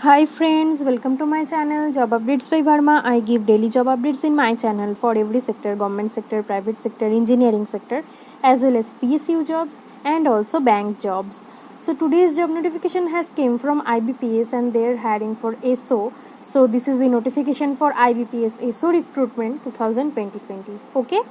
Hi friends, welcome to my channel Job Updates by Verma. I give daily job updates in my channel for every sector, government sector, private sector, engineering sector, as well as PSU jobs and also bank jobs. So today's job notification has came from IBPS and they're hiring for SO. So this is the notification for IBPS SO recruitment 2020. Okay.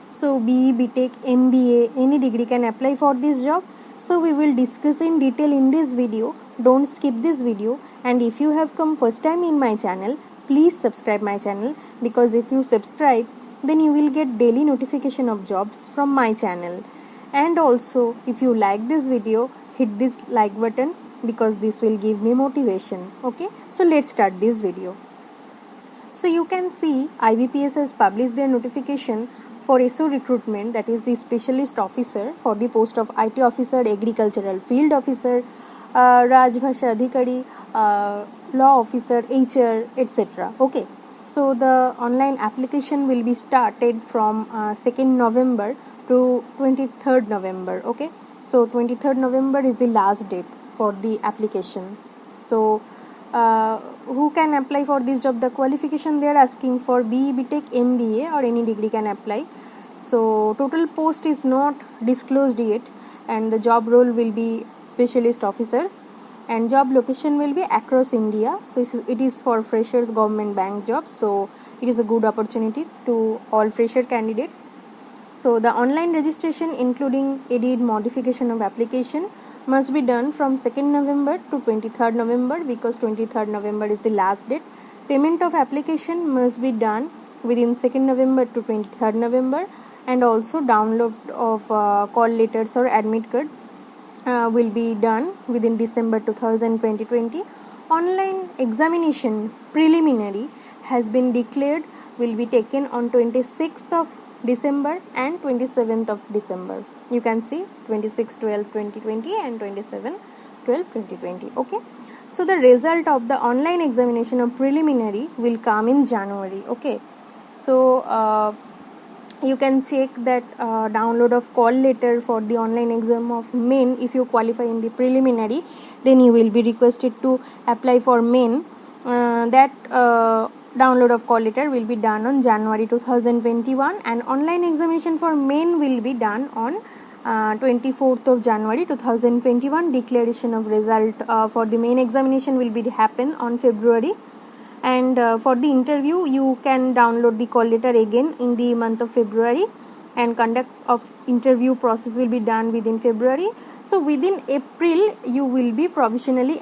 So BE, BTech, MBA, any degree can apply for this job. So we will discuss in detail in this video. Don't skip this video, and if you have come first time in my channel, please subscribe my channel, because if you subscribe then you will get daily notification of jobs from my channel. And also if you like this video, hit this like button because this will give me motivation. Okay, so let's start this video. So you can see IBPS has published their notification for SO recruitment, that is the specialist officer for the post of IT officer, agricultural field officer, Rajbhasha Adhikari, law officer, HR, etc. Okay, so the online application will be started from 2nd November to 23rd November. Okay, so 23rd November is the last date for the application. So who can apply for this job? The qualification they are asking for BE, BTech, MBA or any degree can apply. So total post is not disclosed yet, and the job role will be specialist officers, and job location will be across India. So it is for freshers, government bank jobs. So it is a good opportunity to all fresher candidates. So the online registration including edit, modification of application must be done from 2nd November to 23rd November, because 23rd November is the last date. Payment of application must be done within 2nd November to 23rd November, and also download of call letters or admit card will be done within December 2020. Online examination preliminary has been declared, will be taken on 26th of December and 27th of December. You can see 26/12/2020 and 27/12/2020. Okay, so the result of the online examination of preliminary will come in January. Okay, so you can check that download of call letter for the online exam of main. If you qualify in the preliminary, then you will be requested to apply for main. That download of call letter will be done on January 2021, and online examination for main will be done on 24th of January 2021. Declaration of result for the main examination will be happen on February, and for the interview you can download the call letter again in the month of February, and conduct of interview process will be done within February. So within April you will be provisionally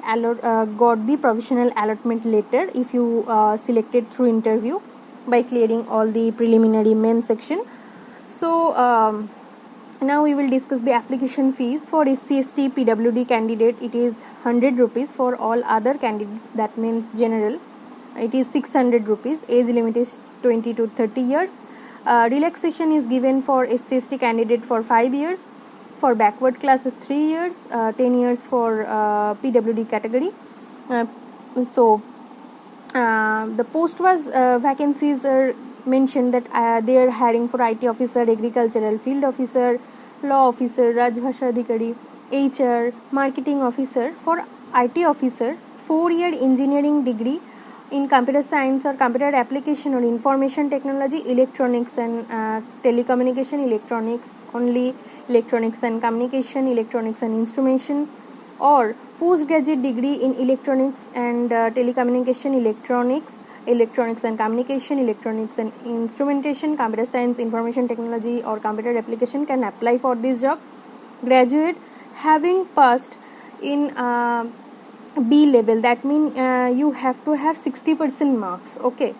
got the provisional allotment letter if you selected through interview by clearing all the preliminary main section. So now we will discuss the application fees. For SC/ST PWD candidate it is 100 rupees. For all other candidate, that means general, it is 600 rupees. Age limit is 20 to 30 years. Relaxation is given for SC/ST candidate for 5 years. For backward class is 3 years, 10 years for PWD category. The post was vacancies are mentioned that they are hiring for IT officer, agricultural field officer, law officer, Rajbhasha Adhikari, HR, marketing officer. For IT officer, 4-year engineering degree in computer science or computer application or information technology, electronics and telecommunication, electronics only, electronics and communication, electronics and instrumentation, or postgraduate degree in electronics and telecommunication, electronics and communication, electronics and instrumentation, computer science, information technology or computer application can apply for this job. Graduate having passed in B level, that means you have to have 60% marks. Okay,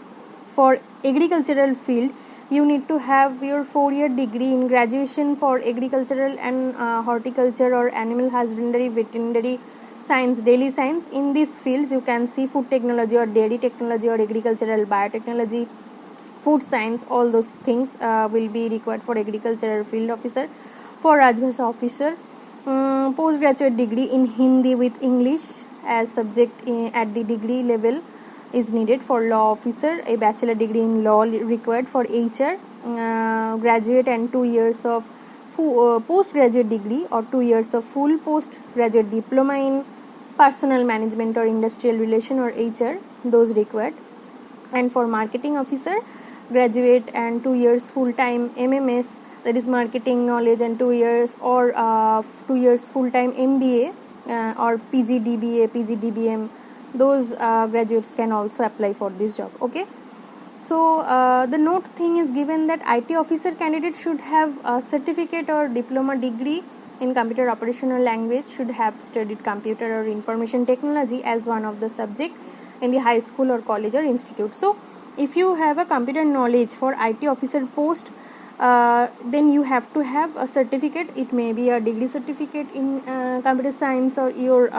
for agricultural field you need to have your 4-year degree in graduation for agricultural and horticulture or animal husbandry, veterinary science, daily science. In these fields you can see food technology or dairy technology or agricultural biotechnology, food science, all those things will be required for agricultural field officer. For Rajbhasha officer, postgraduate degree in Hindi with English as subject at the degree level is needed. For law officer, a bachelor degree in law required. For HR, graduate and 2 years of postgraduate degree or 2 years of full postgraduate diploma in Personnel management or industrial relation or HR, those required. And for marketing officer, graduate and 2 years full time MMS, that is marketing knowledge, and 2 years or 2 years full time MBA or PGDBA, PGDBM, those graduates can also apply for this job. Okay. So the note thing is given that IT officer candidate should have a certificate or diploma degree in computer operational language, should have studied computer or information technology as one of the subject in the high school or college or institute. So if you have a computer knowledge for IT officer post, then you have to have a certificate. It may be a degree certificate in computer science or your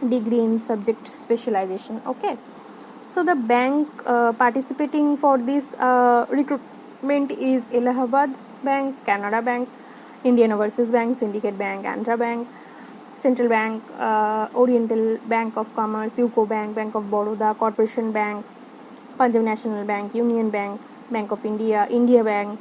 degree in subject specialization. Okay. So the bank participating for this recruitment is Allahabad Bank, Canara Bank, Indian Overseas Bank, Syndicate Bank, Andhra Bank, Central Bank, Oriental Bank of Commerce, UCO Bank, Bank of Baroda, Corporation Bank, Punjab National Bank, Union Bank, Bank of India, India Bank,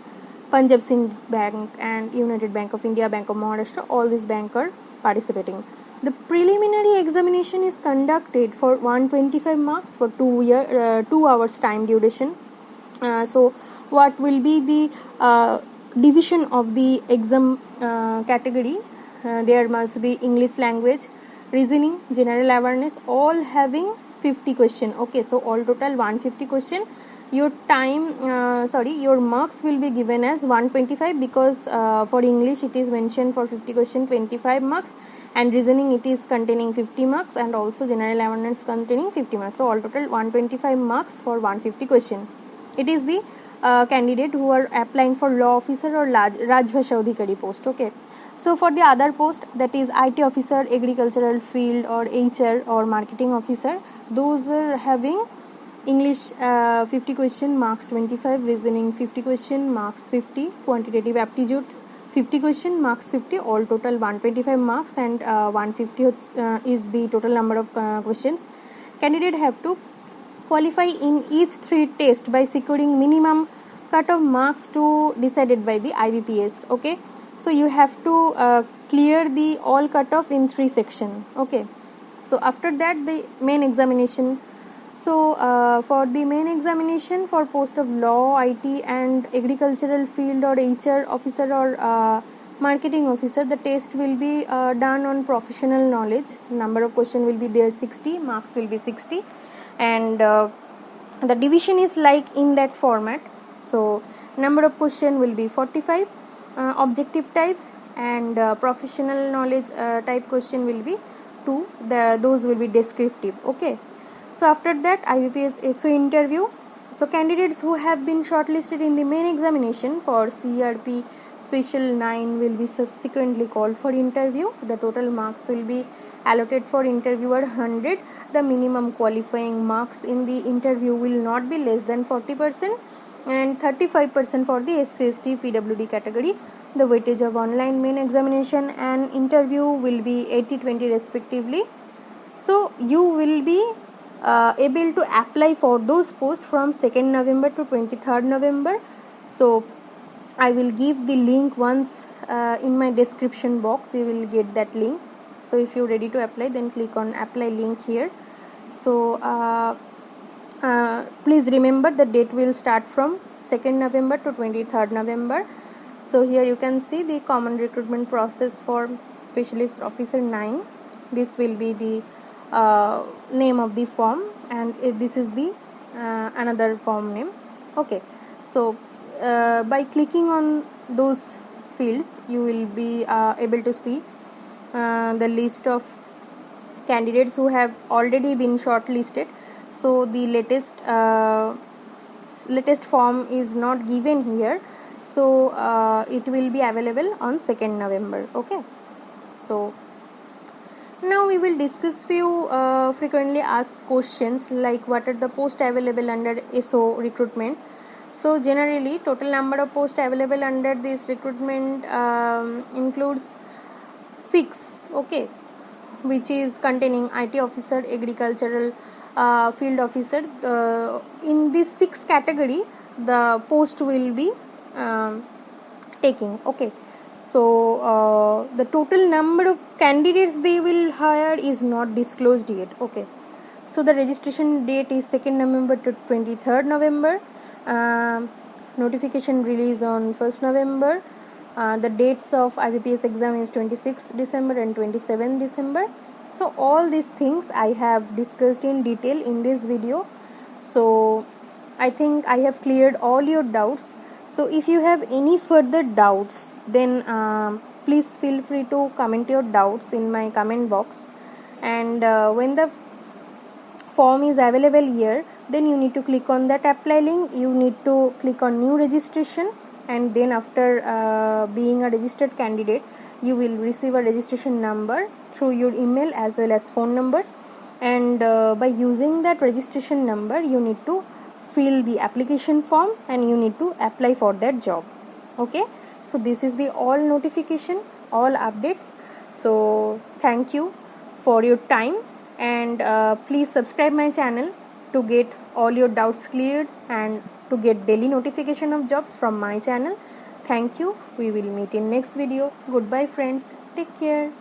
Punjab Sind Bank, and United Bank of India, Bank of Maharashtra. All these banks are participating. The preliminary examination is conducted for 125 marks for 2 hours time duration. So what will be the division of the exam category? There must be English language, reasoning, general awareness, all having 50 question. Okay, so all total 150 question. Your your marks will be given as 125 because for English it is mentioned for 50 question 25 marks, and reasoning it is containing 50 marks, and also general awareness containing 50 marks. So all total 125 marks for 150 question. It is the candidate who are applying for law officer or Rajbhasha Adhikari post. Okay. So for the other post, that is IT officer, agricultural field, or HR or marketing officer, those are having English 50 question marks 25, reasoning 50 question marks 50, quantitative aptitude 50 question marks 50, all total 125 marks, and 150 is the total number of questions. Candidate have to qualify in each 3 tests by securing minimum cut of marks to decided by the IBPS. Okay, so you have to clear the all cutoff in 3 section. Okay, so after that the main examination. So for the main examination for post of law, IT and agricultural field or HR officer or marketing officer, the test will be done on professional knowledge. Number of question will be there 60, marks will be 60, and the division is like in that format. So number of question will be 45, objective type, and professional knowledge type question will be 2. Those will be descriptive. Okay. So after that IBPS SO interview. So candidates who have been shortlisted in the main examination for CRP Special 9 will be subsequently called for interview. The total marks will be allotted for interviewer 100. The minimum qualifying marks in the interview will not be less than 40%, and 35% for the SC/ST PWD category. The weightage of online main examination and interview will be 80-20 respectively. So you will be able to apply for those posts from 2nd November to 23rd November. So I will give the link once in my description box. You will get that link. So if you're ready to apply, then click on apply link here. So please remember the date will start from 2nd November to 23rd November. So here you can see the common recruitment process for specialist officer 9. This will be the name of the form, and this is the another form name. Okay, so by clicking on those fields you will be able to see the list of candidates who have already been shortlisted. So the latest form is not given here, so it will be available on 2nd November. Okay, so now we will discuss few frequently asked questions like what are the posts available under SO recruitment. So generally total number of posts available under this recruitment includes 6, okay, which is containing IT officer, agricultural field officer. In this 6 category the post will be taking. Okay, So the total number of candidates they will hire is not disclosed yet. Okay, so the registration date is 2nd November to 23rd November. Notification release on 1st November. The dates of IBPS exam is 26th December and 27th December. So all these things I have discussed in detail in this video. So I think I have cleared all your doubts. So if you have any further doubts, then please feel free to comment your doubts in my comment box. And when the form is available here, then you need to click on that apply link. You need to click on new registration, and then after being a registered candidate, you will receive a registration number through your email as well as phone number. And by using that registration number, you need to fill the application form and you need to apply for that job. Okay, so this is the all notification, all updates. So thank you for your time, and please subscribe my channel to get all your doubts cleared and to get daily notification of jobs from my channel. Thank you. We will meet in next video. Goodbye friends. Take care.